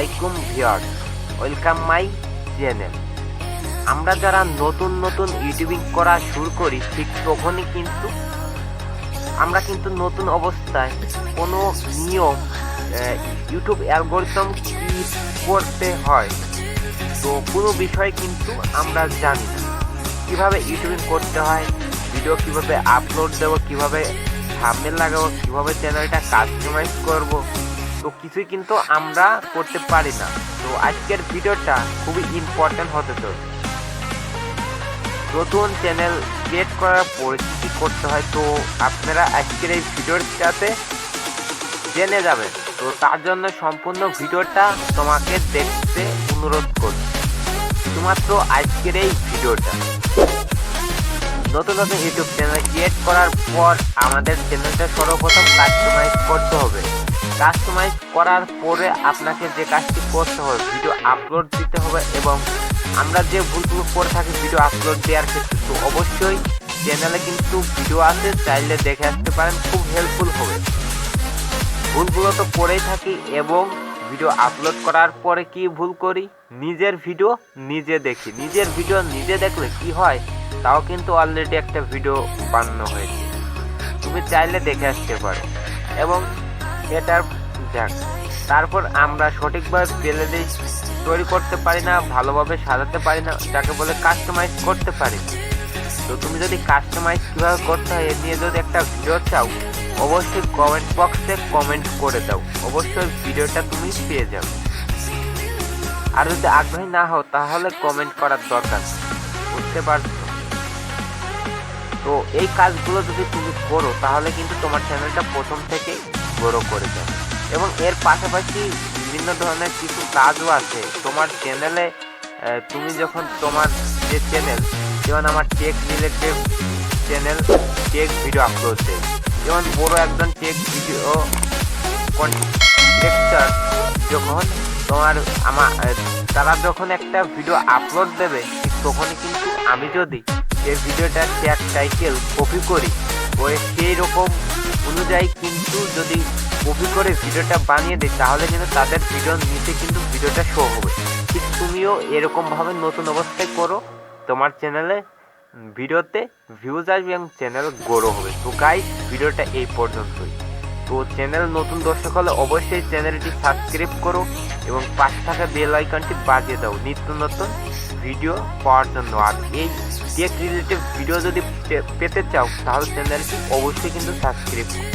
আলাইকুম viewers, welcome my channel. আমরা যারা নতুন নতুন ইউটিউবিং করা শুরু করি ঠিক তখনই আমরা নতুন অবস্থায় কোনো নিয়ম ইউটিউব অ্যালগরিদম কি করতে হয় তো কোনো বিষয় আমরা জানি না। কীভাবে ইউটিউবিং করতে হয়, ভিডিও কীভাবে আপলোড দেবো, কীভাবে থাম্বনেল লাগাবো, কীভাবে চ্যানেলটা কাস্টমাইজ করব, তো কিছুই আমরা করতে পারি না। তো আজকের ভিডিওটা খুবই ইম্পর্টেন্ট হতে চলেছে। নতুন চ্যানেল ক্রিয়েট করার পরে কী করতে হয় তো আপনারা আজকের এই ভিডিওটাতে জেনে যাবেন। তো তার জন্য সম্পূর্ণ ভিডিওটা তোমাকে দেখতে অনুরোধ করছি, শুধুমাত্র আজকের এই ভিডিওটা। নতুন নতুন ইউটিউব চ্যানেল ক্রিয়েট করার পর আমাদের চ্যানেলটা সর্বপ্রথম কাস্টমাইজ করতে হবে। কাস্টমাইজ করার পরে আপনাকে যে কাজটি করতে হবে, ভিডিও আপলোড দিতে হবে। এবং আমরা যে ভুলগুলো করে থাকি ভিডিও আপলোড দেওয়ার ক্ষেত্রে, তো অবশ্যই চ্যানেলে ভিডিও আছে, চাইলে দেখে আসতে পারেন, খুব হেল্পফুল হবে। ভুলগুলো তো করেই থাকি, এবং ভিডিও আপলোড করার পরে কি ভুল করি, নিজের ভিডিও নিজে দেখি। নিজের ভিডিও নিজে দেখলে কি হয়, তাও অলরেডি একটা ভিডিও বানানো হয়েছে, তুমি চাইলে দেখে আসতে পারো। এবং এটার তারপর আমরা সঠিকভাবে প্লেলিস্ট তৈরি করতে পারি না, ভালোভাবে সাজাতে পারি না, যাকে বলে কাস্টমাইজ করতে পারি না। তো তুমি যদি কাস্টমাইজ কীভাবে করতে হয় এ নিয়ে যদি একটা ভিডিও চাও, অবশ্যই কমেন্ট বক্সে কমেন্ট করে দাও, অবশ্যই ভিডিওটা তুমি পেয়ে যাবে। আর যদি আগ্রহী না হও তাহলে কমেন্ট করার দরকার, বুঝতে পারছো? তো এই কাজগুলো যদি তুমি করো তাহলে তোমার চ্যানেলটা প্রথম থেকেই গ্রো করে যাবে। এবং এর পাশাপাশি বিভিন্ন ধরনের কিছু কাজও আছে তোমার চ্যানেলে। তুমি যখন তোমার যে চ্যানেল, যেমন আমার tech related channel, take video upload দেয়, যেমন বড় একজন টেক ভিডিও কন্টেক্টার যখন তারা যখন একটা ভিডিও আপলোড দেবে, ঠিক তখনই আমি যদি যে ভিডিওটার ট্যাগ টাইটেল কপি করি, ওই সেই রকম অনুযায়ী যদি কপি করে ভিডিওটা বানিয়ে দিই, তাহলে তাদের ভিডিওর নিচে ভিডিওটা শো হবে। ঠিক তুমিও এরকমভাবে নতুন অবস্থায় করো, তোমার চ্যানেলে ভিডিওতে ভিউজ আসবে এবং চ্যানেল গ্রো হবে। তো গাইস, ভিডিওটা এই পর্যন্তই। তো চ্যানেল নতুন দর্শক হলে অবশ্যই চ্যানেলটি সাবস্ক্রাইব করো এবং পাশে থাকা বেল আইকনটি বাজিয়ে দাও নিত্য নতুন ভিডিও পাওয়ার জন্য। আর এই টেক রিলেটেড ভিডিও যদি পেতে চাও তাহলে চ্যানেলটি অবশ্যই সাবস্ক্রাইব করো।